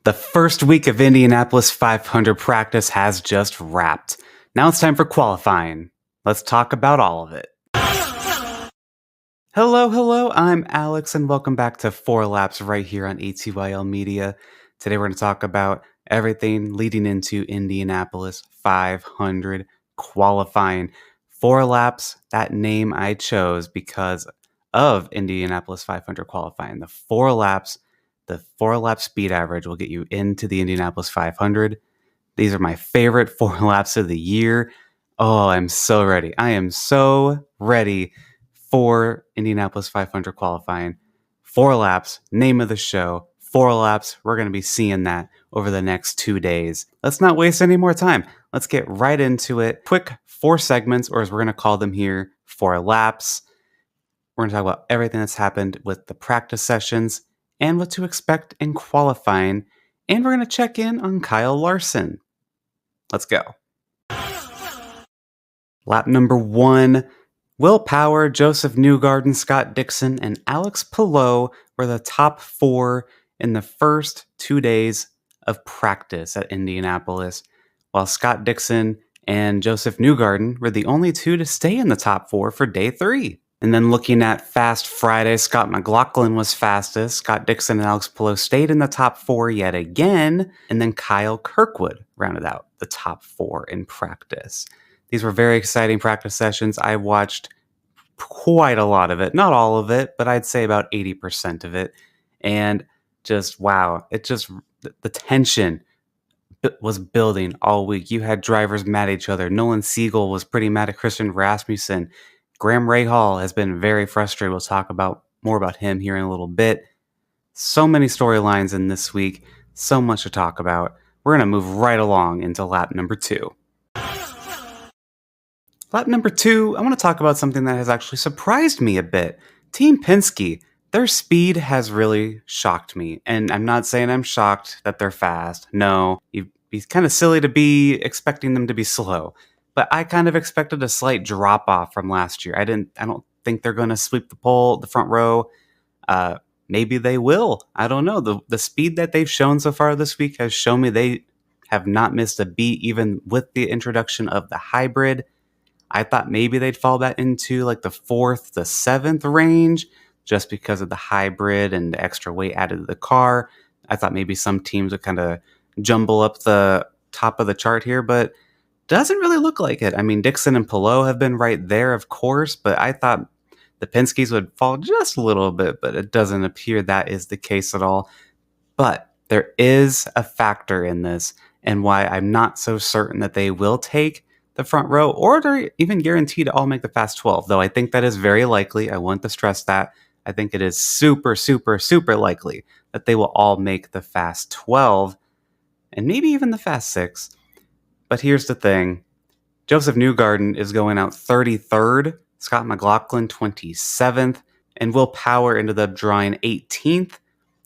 The first week of Indianapolis 500 practice has just wrapped. Now it's time for qualifying. Let's talk about all of it. Hello, I'm Alex and welcome back to 4 Laps right here on ATYL Media. Today we're going to talk about everything leading into Indianapolis 500 qualifying. 4 Laps, that name I chose because of Indianapolis 500 qualifying. The 4 laps, the 4-lap speed average will get you into the Indianapolis 500. These are my favorite 4 laps of the year. Oh, I'm so ready. I am so ready for Indianapolis 500 qualifying. 4 laps, name of the show. 4 laps, we're going to be seeing that over the next 2 days. Let's not waste any more time. Let's get right into it. Quick 4 segments, or as we're going to call them here, 4 laps. We're going to talk about everything that's happened with the practice sessions and what to expect in qualifying. And we're going to check in on Kyle Larson. Let's go. Lap number 1. Will Power, Joseph Newgarden, Scott Dixon, and Alex Palou were the top 4 in the first 2 days of practice at Indianapolis, while Scott Dixon and Joseph Newgarden were the only 2 to stay in the top 4 for day 3. And then looking at Fast Friday, Scott McLaughlin was fastest. Scott Dixon and Alex Palou stayed in the top 4 yet again. And then Kyle Kirkwood rounded out the top 4 in practice. These were very exciting practice sessions. I watched quite a lot of it. Not all of it, but I'd say about 80% of it. And just, wow, the tension was building all week. You had drivers mad at each other. Nolan Siegel was pretty mad at Christian Rasmussen. Graham Rahal has been very frustrated. We'll talk more about him here in a little bit. So many storylines in this week. So much to talk about. We're going to move right along into lap number 2. Lap number 2, I want to talk about something that has actually surprised me a bit. Team Penske, their speed has really shocked me. And I'm not saying I'm shocked that they're fast. No, you'd be kind of silly to be expecting them to be slow. But I kind of expected a slight drop off from last year. I don't think they're going to sweep the front row. Maybe they will. I don't know. The speed that they've shown so far this week has shown me they have not missed a beat, even with the introduction of the hybrid. I thought maybe they'd fall back into like the 4th to 7th range just because of the hybrid and the extra weight added to the car. I thought maybe some teams would kind of jumble up the top of the chart here, but doesn't really look like it. I mean, Dixon and Palou have been right there, of course, but I thought the Penskes would fall just a little bit, but it doesn't appear that is the case at all. But there is a factor in this and why I'm not so certain that they will take the front row or they're even guaranteed to all make the Fast 12, though I think that is very likely. I want to stress that. I think it is super, super, super likely that they will all make the Fast 12 and maybe even the Fast 6. But here's the thing. Joseph Newgarden is going out 33rd, Scott McLaughlin 27th, and Will Power ended up drawing 18th.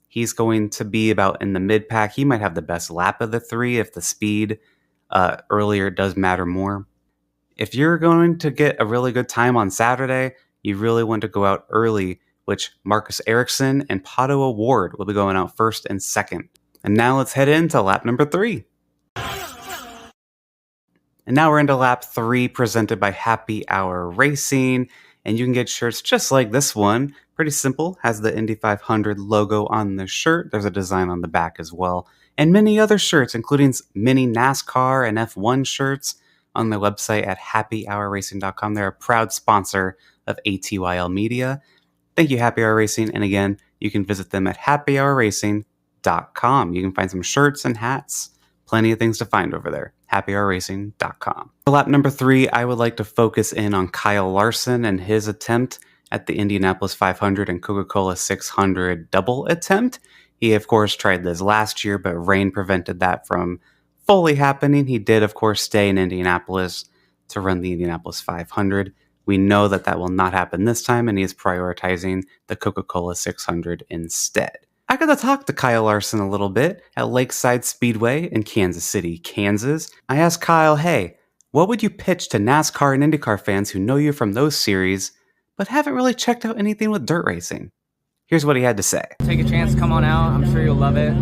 He's going to be about in the mid-pack. He might have the best lap of the 3 if the speed earlier does matter more. If you're going to get a really good time on Saturday, you really want to go out early, which Marcus Ericsson and Pato O'Ward will be going out 1st and 2nd. And now let's head into lap number 3. And now we're into lap 3 presented by Happy Hour Racing. And you can get shirts just like this one. Pretty simple. Has the Indy 500 logo on the shirt. There's a design on the back as well. And many other shirts, including mini NASCAR and F1 shirts on their website at happyhourracing.com. They're a proud sponsor of ATYL Media. Thank you, Happy Hour Racing. And again, you can visit them at happyhourracing.com. You can find some shirts and hats. Plenty of things to find over there. happyhourracing.com. For lap number 3, I would like to focus in on Kyle Larson and his attempt at the Indianapolis 500 and Coca-Cola 600 double attempt. He, of course, tried this last year, but rain prevented that from fully happening. He did, of course, stay in Indianapolis to run the Indianapolis 500. We know that that will not happen this time, and he is prioritizing the Coca-Cola 600 instead. I got to talk to Kyle Larson a little bit at Lakeside Speedway in Kansas City, Kansas. I asked Kyle, hey, what would you pitch to NASCAR and IndyCar fans who know you from those series, but haven't really checked out anything with dirt racing? Here's what he had to say. Take a chance, come on out. I'm sure you'll love it.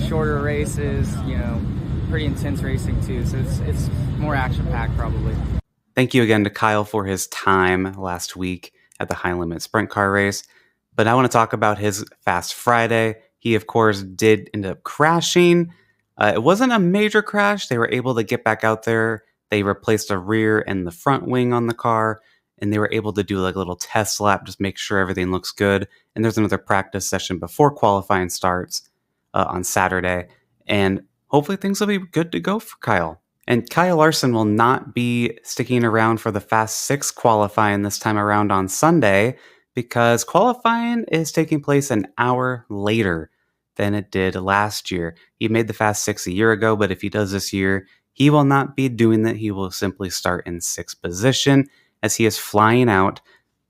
shorter races, pretty intense racing too. So it's more action-packed probably. Thank you again to Kyle for his time last week at the High Limit Sprint Car race. But I want to talk about his Fast Friday. He, of course, did end up crashing. It wasn't a major crash. They were able to get back out there. They replaced the rear and the front wing on the car, and they were able to do like a little test lap, just make sure everything looks good. And there's another practice session before qualifying starts on Saturday. And hopefully things will be good to go for Kyle. And Kyle Larson will not be sticking around for the Fast 6 qualifying this time around on Sunday because qualifying is taking place an hour later than it did last year. He made the Fast 6 a year ago, but if he does this year, he will not be doing that. He will simply start in 6th position as he is flying out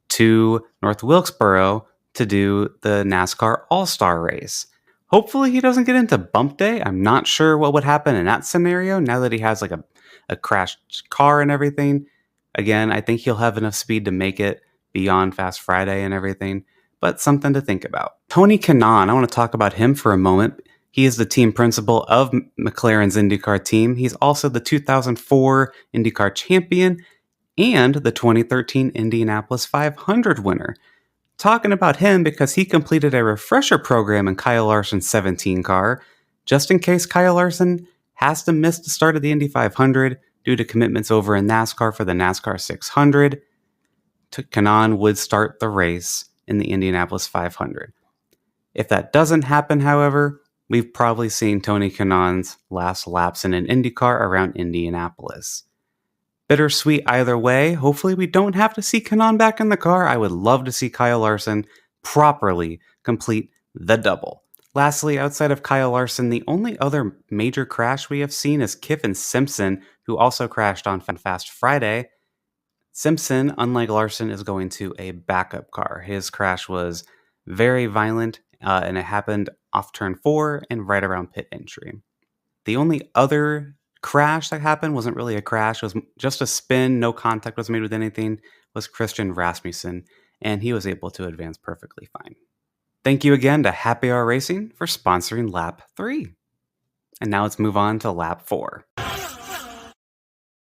to North Wilkesboro to do the NASCAR All-Star race. Hopefully he doesn't get into bump day. I'm not sure what would happen in that scenario now that he has like a crashed car and everything. Again, I think he'll have enough speed to make it beyond Fast Friday and everything, but something to think about. Tony Kanaan, I want to talk about him for a moment. He is the team principal of McLaren's IndyCar team. He's also the 2004 IndyCar champion and the 2013 Indianapolis 500 winner. Talking about him because he completed a refresher program in Kyle Larson's 17 car, just in case Kyle Larson has to miss the start of the Indy 500 due to commitments over in NASCAR for the NASCAR 600. Kanaan would start the race in the Indianapolis 500. If that doesn't happen, however, we've probably seen Tony Kanaan's last laps in an IndyCar around Indianapolis. Bittersweet either way. Hopefully we don't have to see Kanaan back in the car. I would love to see Kyle Larson properly complete the double. Lastly, outside of Kyle Larson, the only other major crash we have seen is Kyffin Simpson, who also crashed on Fast Friday. Simpson, unlike Larson, is going to a backup car. His crash was very violent, and it happened off turn 4 and right around pit entry. The only other crash that happened wasn't really a crash. It was just a spin. No contact was made with anything. Was Christian Rasmussen, and he was able to advance perfectly fine. Thank you again to Happy Hour Racing for sponsoring Lap 3. And now let's move on to Lap 4.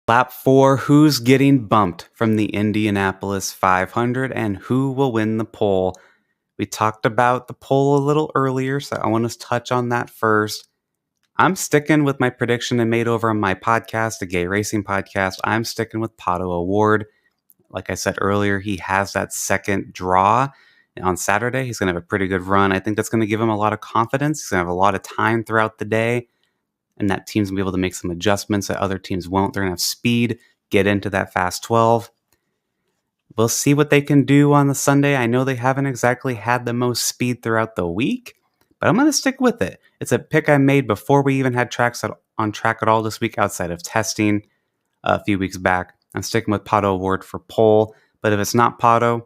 Lap 4, who's getting bumped from the Indianapolis 500 and who will win the pole? We talked about the pole a little earlier, so I want to touch on that first. I'm sticking with my prediction I made over on my podcast, the Gay Racing Podcast. I'm sticking with Pato O'Ward. Like I said earlier, he has that second draw on Saturday. He's going to have a pretty good run. I think that's going to give him a lot of confidence. He's going to have a lot of time throughout the day, and that team's going to be able to make some adjustments that other teams won't. They're going to have speed, get into that Fast 12. We'll see what they can do on the Sunday. I know they haven't exactly had the most speed throughout the week, but I'm going to stick with it. It's a pick I made before we even had tracks on track at all this week outside of testing a few weeks back. I'm sticking with Pato O'Ward for pole, but if it's not Pato,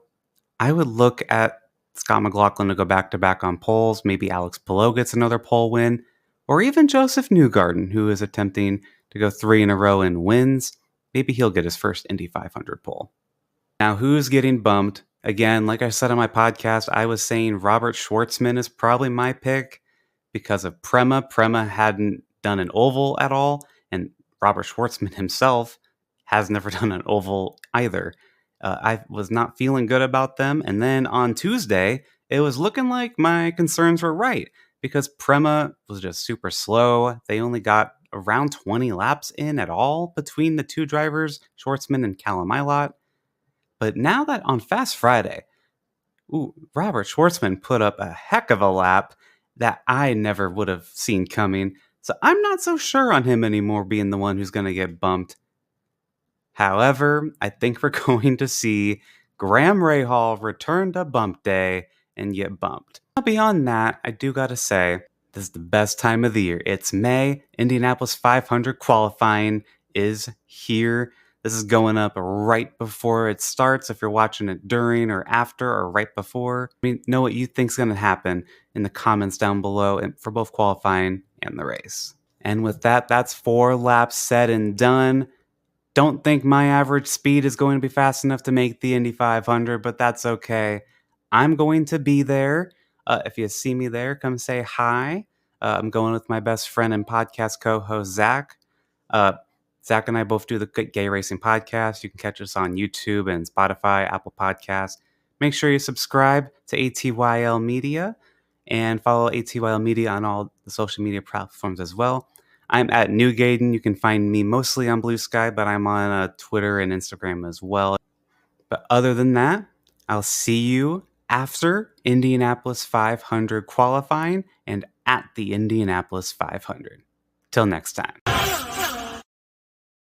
I would look at Scott McLaughlin to go back-to-back on poles. Maybe Alex Palou gets another pole win, or even Joseph Newgarden, who is attempting to go 3 in a row and wins. Maybe he'll get his first Indy 500 pole. Now, who's getting bumped? Again, like I said on my podcast, I was saying Robert Schwartzman is probably my pick because of Prema. Prema hadn't done an oval at all, and Robert Schwartzman himself has never done an oval either. I was not feeling good about them, and then on Tuesday, it was looking like my concerns were right because Prema was just super slow. They only got around 20 laps in at all between the two drivers, Schwartzman and Callum Ilott. But now that on Fast Friday, Robert Schwartzman put up a heck of a lap that I never would have seen coming. So I'm not so sure on him anymore being the one who's going to get bumped. However, I think we're going to see Graham Rahal return to bump day and get bumped. Now, beyond that, I do got to say, this is the best time of the year. It's May. Indianapolis 500 qualifying is here. This is going up right before it starts. If you're watching it during or after or right before, know what you think is going to happen in the comments down below and for both qualifying and the race. And with that, that's 4 laps said and done. Don't think my average speed is going to be fast enough to make the Indy 500, but that's okay. I'm going to be there. If you see me there, come say hi. I'm going with my best friend and podcast co-host Zach. Uh, Zach and I both do the Gay Racing Podcast. You can catch us on YouTube and Spotify, Apple Podcasts. Make sure you subscribe to ATYL Media and follow ATYL Media on all the social media platforms as well. I'm at New Gaiden. You can find me mostly on Blue Sky, but I'm on Twitter and Instagram as well. But other than that, I'll see you after Indianapolis 500 qualifying and at the Indianapolis 500. Till next time.